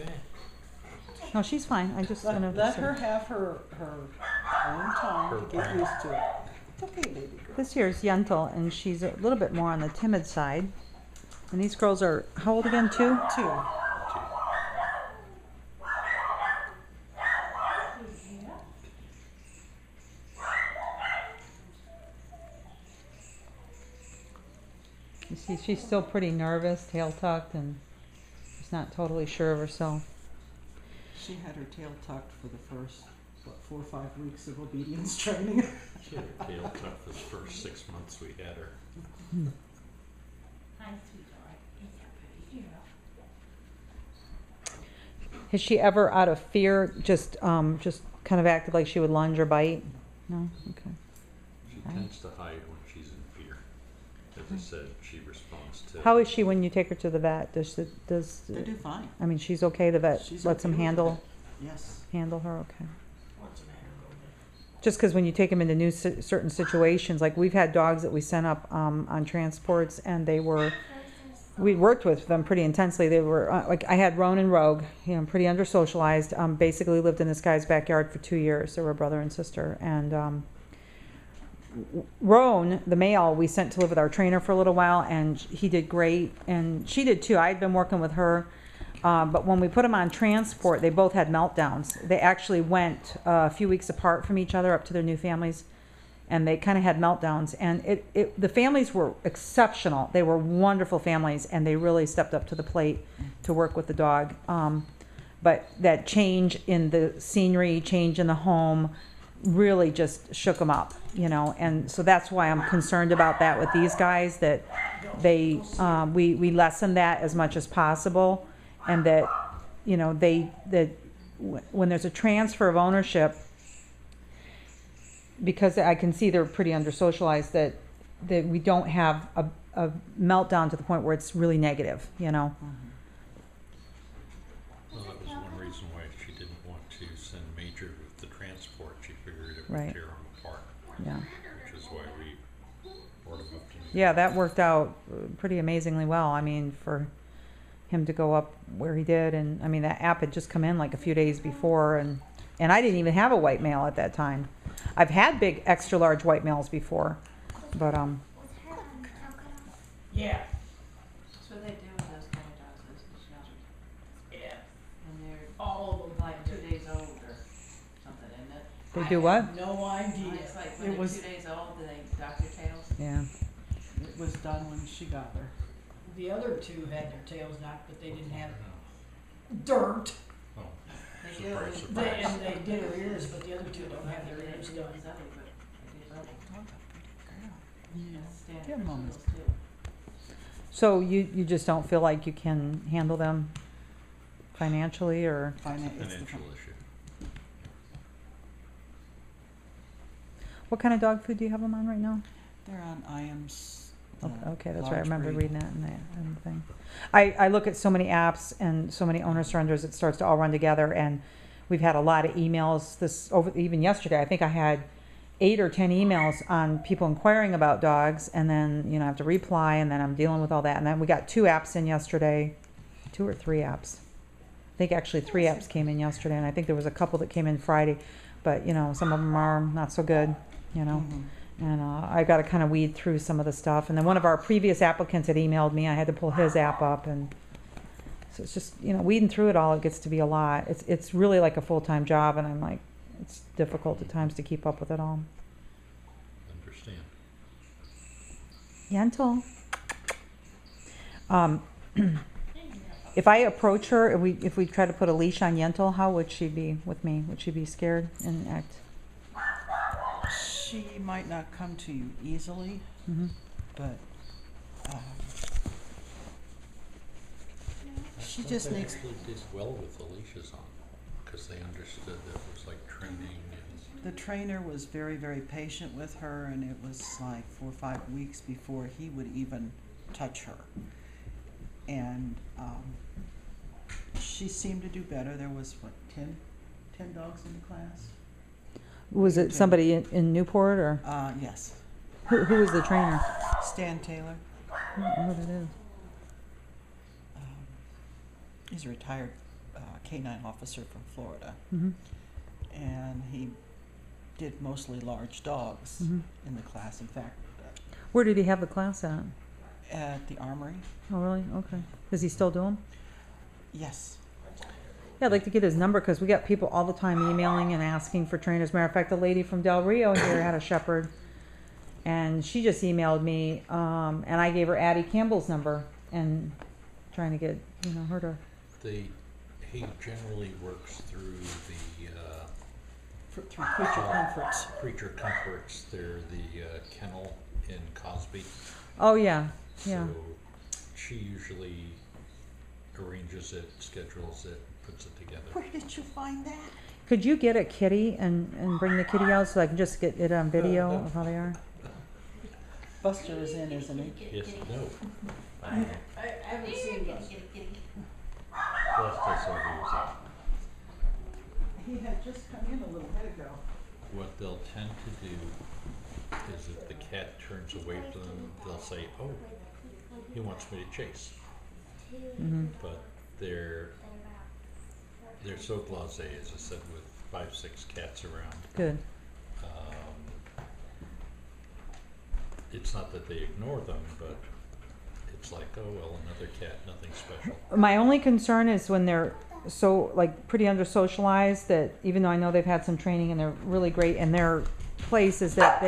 Okay. No, she's fine. I just Let her have her own time to get used to it. It's okay, baby girl. This here is Yentle, and she's a little bit more on the timid side. And these girls are, how old again, 2? 2. You see, she's still pretty nervous, tail tucked, and she's not totally sure of herself. She had her tail tucked for the first, 4 or 5 weeks of obedience training. She had her tail tucked for the first 6 months we had her. Hi, sweetheart. It's a pretty girl. Has she ever, out of fear, just kind of acted like she would lunge or bite? No? Okay. She tends to hide when she's in fear. As I said, she responds to... How is she when you take her to the vet? They do fine. I mean, she's okay? The vet She's lets okay him with handle it. Yes. handle her? Okay. What's the matter, Golda? Just because when you take them into new certain situations, like we've had dogs that we sent up on transports, and we worked with them pretty intensely. They were like, I had Roan and Rogue, pretty under socialized. Basically lived in this guy's backyard for 2 years. They were brother and sister, and Roan, the male, we sent to live with our trainer for a little while, and he did great, and she did too. I had been working with her, but when we put them on transport, they both had meltdowns. They actually went a few weeks apart from each other up to their new families, and they kind of had meltdowns. And the families were exceptional. They were wonderful families, and they really stepped up to the plate to work with the dog. But that change in the scenery, change in the home, really just shook them up, and so that's why I'm concerned about that with these guys, that we lessen that as much as possible, and that when there's a transfer of ownership, because I can see they're pretty under socialized, that we don't have a meltdown to the point where it's really negative, Well, that was one reason why she didn't want to send Major with the transport. She figured it would Right. tear him apart. Yeah. Which is why we brought him up to Yeah, that worked out pretty amazingly well. I mean, for him to go up where he did, and I mean, that app had just come in like a few days before, and I didn't even have a white male at that time. I've had big extra large white males before, but Yeah. That's what they do with those kind of dogs, those shelters. Yeah. And they're All of them. like 2 days old or something, isn't it? they do what? No idea. It's like when It they're was- 2 days old, they dock their tails. Yeah. It was done when she got her. The other 2 had their tails knocked, but they didn't have dirt. Oh, They do. surprise, They, surprise. and they did her ears, but the other 2 don't have They their didn't ears do done. his other, but they did both. That's standard Give 'em for moments. those too. So you just don't feel like you can handle them financially, or? It's the Financial issue. What kind of dog food do you have them on right now? They're on IAMS. Okay, that's right. I large remember breed. reading that in the thing. I look at so many apps and so many owner surrenders, it starts to all run together, and we've had a lot of emails even yesterday. I think I had 8 or 10 emails on people inquiring about dogs, and then I have to reply, and then I'm dealing with all that, and then we got 2 apps in yesterday, 2 or 3 apps. I think actually 3 apps came in yesterday, and I think there was a couple that came in Friday, but some of them are not so good, And I got to kind of weed through some of the stuff. And then one of our previous applicants had emailed me. I had to pull his app up, and so it's just weeding through it all. It gets to be a lot. It's really like a full-time job, and I'm like, it's difficult at times to keep up with it all. Understand. Yentle. If I approach her, if we try to put a leash on Yentle, how would she be with me? Would she be scared and act? She might not come to you easily, but she just needs. They did well with the leashes on, because they understood that it was like training and... The trainer was very, very patient with her, and it was like 4 or 5 weeks before he would even touch her. And she seemed to do better. There was, 10 dogs in the class? Was it somebody in Newport, or Yes. who was the trainer? Stan Taylor. I don't know who that is. He's a retired canine officer from Florida, Mhm. and he did mostly large dogs Mhm. in the class. In fact, Where did he have the class at? at the Armory, Oh, really? Okay. Does he still do them? yes. Yeah, I'd like to get his number because we got people all the time emailing and asking for trainers. Matter of fact, a lady from Del Rio here had a shepherd, and she just emailed me, and I gave her Addie Campbell's number and trying to get her to. He generally works through the Through Creature Comforts. Creature Comforts. They're the kennel in Cosby. Oh yeah, yeah. So she usually arranges it, schedules it, puts it together. Where did you find that? Could you get a kitty and bring the kitty out so I can just get it on video of how they are? Buster is in, isn't he? Yes, no. I haven't seen those. Plus does overuse He had just come in a little bit ago. it. What they'll tend to do is if the cat turns away from them, they'll say, "Oh, he wants me to chase." Mm-hmm. But they're so blasé, as I said, with 5-6 cats around. Good. It's not that they ignore them, but it's like, oh well, another cat, nothing special. My only concern is when they're so pretty under socialized that even though I know they've had some training and they're really great in their place is that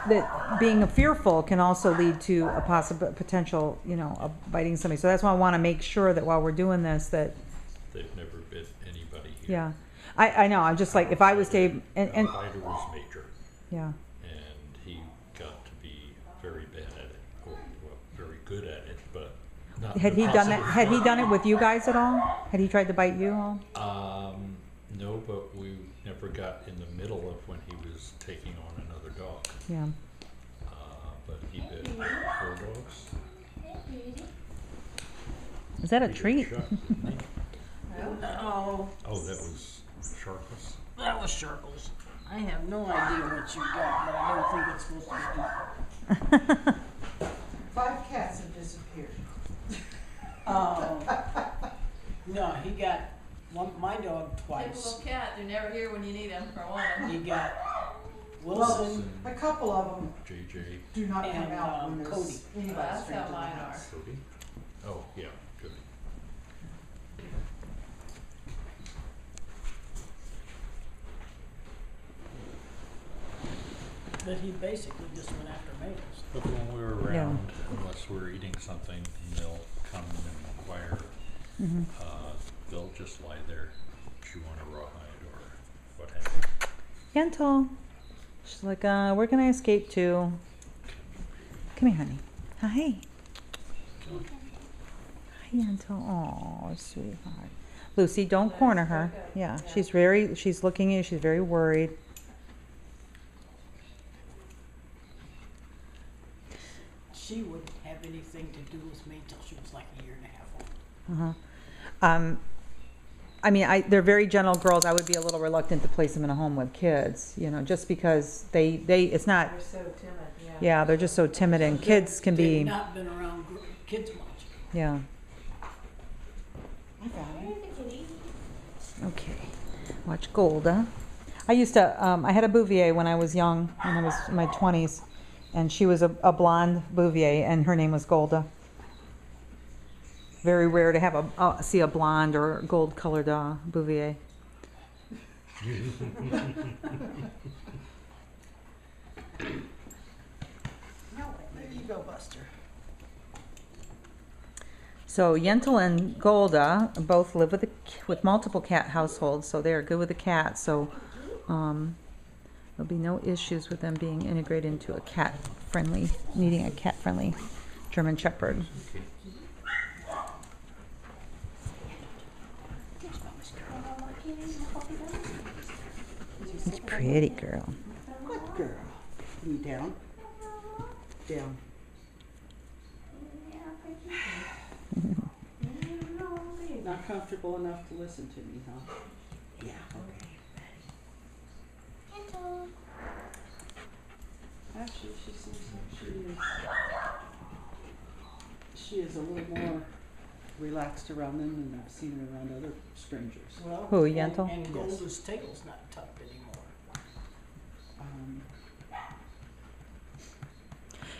that being fearful can also lead to a possible potential, of biting somebody. So that's why I want to make sure that while we're doing this that. They've never bit anybody here. Yeah. I know. I'm just like, if I was to, and Biter was major, yeah. and he got to be very bad at it, or well, very good at it, but not. Had he done that? Had he done it with you guys at all? Had he tried to bite you all? No, but we never got in the middle of when he was taking on another dog. Yeah. But he bit 4 dogs. Is that a He got treat? shot, didn't he? Oh, Oh, that was Sharpless. that was Sharples. I have no idea what you got, but I don't think it's supposed to be. 5 cats have disappeared. No, he got my dog twice. Typical cat, they're never here when you need them, for one. He got Wilson. A couple of them JJ. do not come And, out when Cody. there's anybody Well, that's straight how to the mine house. Cody? Oh, yeah, Cody. But he basically just went after males. But when we're Yeah. around, unless we're eating something, they'll come and inquire. Mm-hmm. They'll just lie there, chew on a rawhide or what have you. Yentle. She's like, where can I escape to? Come here, honey. Hi. Hi, Yentle. Oh, sweetheart. Lucy, don't corner her. Yeah, she's looking at you. She's very worried. She wouldn't have anything to do with me till she was like a year and a half old. Uh-huh. I mean, they're very gentle girls. I would be a little reluctant to place them in a home with kids, just because it's not, They're so timid, yeah. yeah, they're just so timid and kids can They've be, not been around kids much. yeah. I got it. Okay, watch Golda. I used to, I had a Bouvier when I was young, when I was in my 20s, and she was a blonde Bouvier, and her name was Golda. Very rare to have see a blonde or gold-colored Bouvier. There you go, Buster. So Yentle and Golda both live with multiple cat households, so they are good with the cats. So there'll be no issues with them being integrated into needing a cat-friendly German Shepherd. Okay. It's a pretty girl. Good girl. You down? Down. Not comfortable enough to listen to me, huh? Yeah, okay. Actually, she seems like she is a little more relaxed around them than I've seen her around other strangers. Well, Who, and- Yentle? And Yes. Golda's tail's not tucked anymore. Um,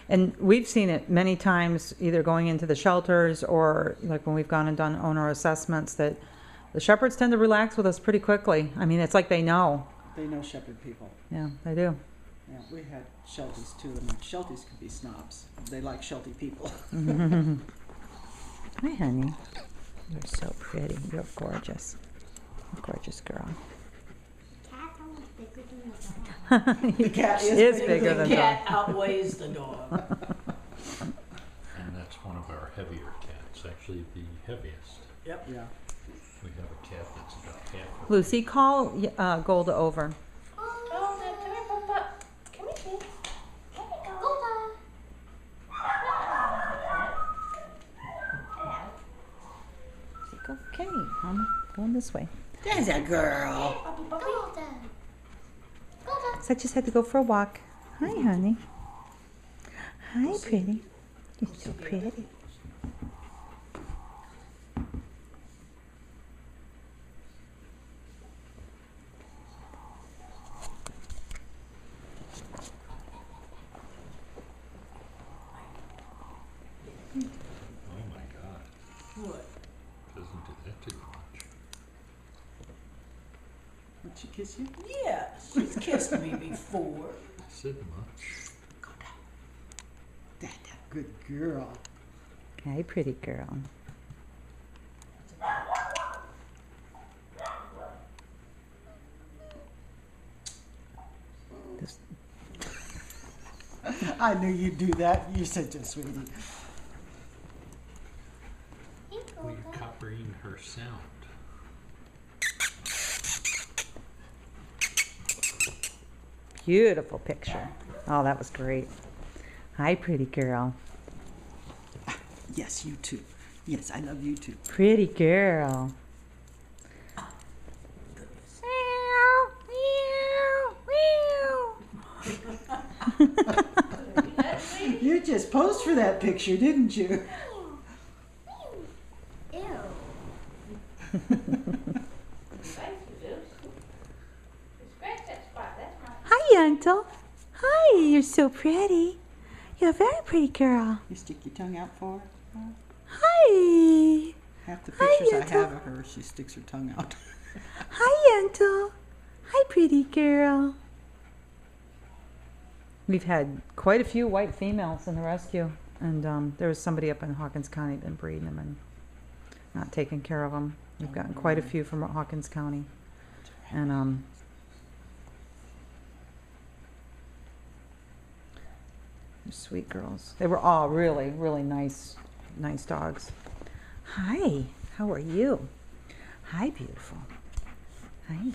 And we've seen it many times, either going into the shelters or like when we've gone and done owner assessments, that the shepherds tend to relax with us pretty quickly. I mean, it's like they know. they know shepherd people. Yeah, they do. Yeah, we had Shelties too, and Shelties could be snobs. They like Sheltie people. Hi, honey. You're so pretty. You're gorgeous. Gorgeous girl. Cat's almost bigger than the dog. The cat She is bigger The than cat dog. outweighs the dog. And that's one of our heavier cats, actually the heaviest. Yep. Yeah. We have a cat that's about half. Lucy, call Golda over. Golda, come here, Papa. Come here, kid. Come here, Golda. Okay, I'm going this way. There's a girl. Puppy, puppy. Golda. Golda. So I just had to go for a walk. Hi, honey. Hi, pretty. You're so pretty. Oh my God, What? doesn't do that too much. Would she kiss you? Yes, she's kissed me before. Said much. That good girl. Hi, pretty girl. This- I knew you'd do that. You're such a sweetie. Hey, We're Golda. copying her sound. Beautiful picture. Oh, that was great. Hi, pretty girl. Yes, you too. Yes, I love you too. Pretty girl. You just posed for that picture, didn't you? Ew. Hi, Yentle. Hi, you're so pretty. You're a very pretty girl. You stick your tongue out for her? Hi. Half the Hi, pictures I Yentle. have of her, she sticks her tongue out. Hi, Yentle. Hi, pretty girl. We've had quite a few white females in the rescue, and there was somebody up in Hawkins County been breeding them and not taking care of them. We've gotten quite a few from Hawkins County, and they're sweet girls. They were all really, really nice dogs. Hi, how are you? Hi, beautiful. Hi.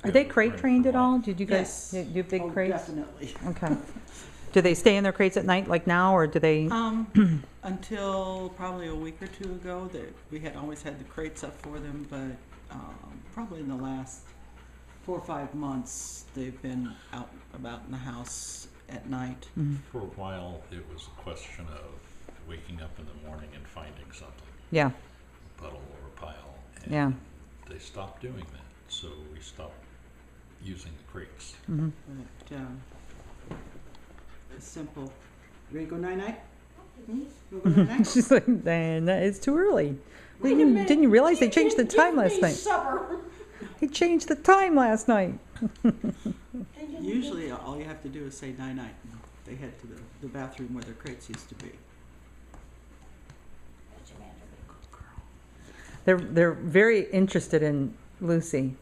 Are they crate trained at all? Did you guys Yes. do big Oh, crates? definitely. Okay. Do they stay in their crates at night like now, or do they? Until probably a week or two ago, that we had always had the crates up for them, but probably in the last 4 or 5 months, they've been out about in the house at night. For a while, it was a question of waking up in the morning and finding something, Yeah, a puddle or a pile. And yeah. they stopped doing that, so we stopped using the crates. But a simple, ready to go night-night? You wanna go night-night? She's like, "Dan, it's too early." Wait a minute. Didn't you realize they You changed the didn't time give last me night? supper. They changed the time last night. Usually, all you have to do is say night-night, and they head to the bathroom where their crates used to be. They're very interested in Lucy.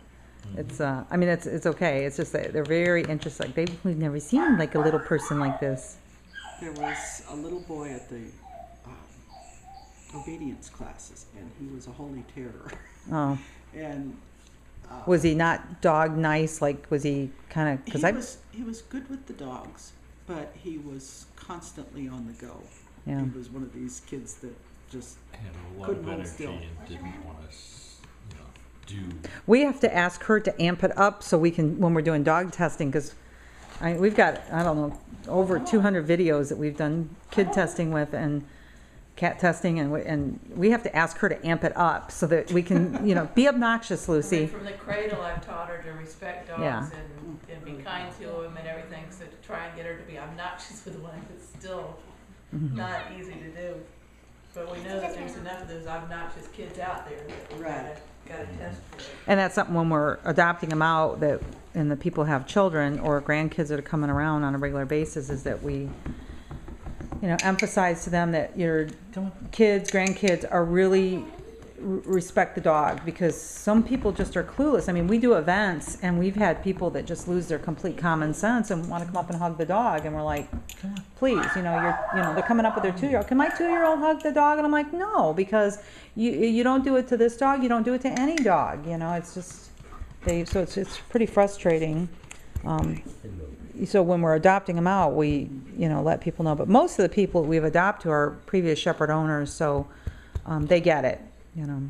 It's I mean it's okay. It's just that they're very interested. Like we've never seen like a little person like this. There was a little boy at the obedience classes, and he was a holy terror. Oh, And was he not dog nice? Like was he kind of? Because he was good with the dogs, but he was constantly on the go. Yeah. He was one of these kids that just Had a lot Couldn't of hold energy still. and didn't want us, do, We have to ask her to amp it up so we can, when we're doing dog testing, because we've got, I don't know, over 200 videos that we've done kid testing with and cat testing, and we have to ask her to amp it up so that we can, you know, be obnoxious, I mean, Lucy. from the cradle, I've taught her to respect dogs Yeah. and be kind to them and everything. So to try and get her to be obnoxious with one is still Mm-hmm. not easy to do. But we know that there's enough of those obnoxious kids out there that we Right. gotta test for it. And that's something when we're adopting them out, that, and the people have children or grandkids that are coming around on a regular basis, is that we, you know, emphasize to them that your kids, grandkids are really respect the dog, because some people just are clueless. I mean, we do events and we've had people that just lose their complete common sense and want to come up and hug the dog, and we're like, please, you know, they're coming up with their 2-year-old. Can my 2-year-old hug the dog? And I'm like, no, because you don't do it to this dog, you don't do it to any dog. You know, it's just so it's pretty frustrating. So when we're adopting them out, we, you know, let people know. But most of the people we've adopted are previous shepherd owners, so they get it, you know.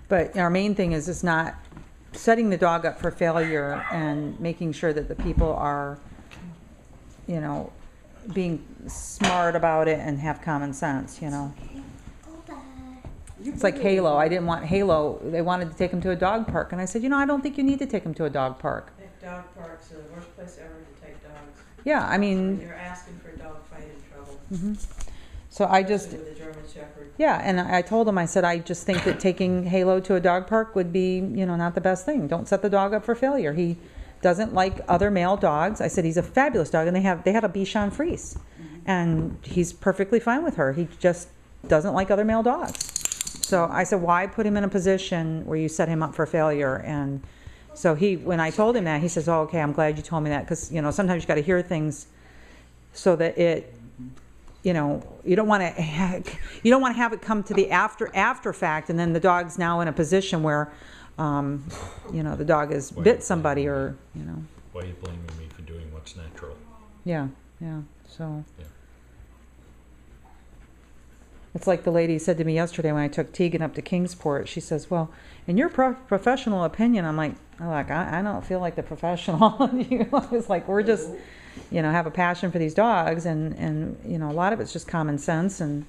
But our main thing is just not setting the dog up for failure and making sure that the people are, you know, being smart about it and have common sense, you know. It's like Halo. I didn't want Halo. They wanted to take him to a dog park. And I said, you know, I don't think you need to take him to a dog park. I think dog parks are the worst place ever to take dogs. Yeah, I mean, You're asking for a dog fight in trouble. so I just, Especially with a German Shepherd. yeah, and I told him, I said, I just think that taking Halo to a dog park would be, you know, not the best thing. Don't set the dog up for failure. He doesn't like other male dogs. I said, he's a fabulous dog, and they had a Bichon Frise, and he's perfectly fine with her. He just doesn't like other male dogs. So I said, why put him in a position where you set him up for failure? And so when I told him that, he says, oh, okay, I'm glad you told me that, because, you know, sometimes you got to hear things so that it, you know, you don't want to have it come to the after fact, and then the dog's now in a position where, you know, the dog has bit somebody, or, you know. why are you blaming me for doing what's natural? Yeah, so. Yeah. It's like the lady said to me yesterday when I took Tegan up to Kingsport. She says, well, in your professional opinion, I'm like, I don't feel like the professional. You know, it's like, we're just, you know, have a passion for these dogs, and you know, a lot of it's just common sense, and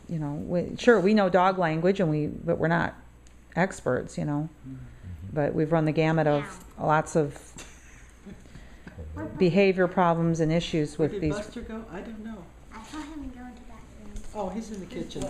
you know, we know dog language, but we're not experts, you know. But we've run the gamut of lots of behavior problems and issues Where with did these. Buster go? I don't know. I saw him go into that room. Oh, he's in the kitchen.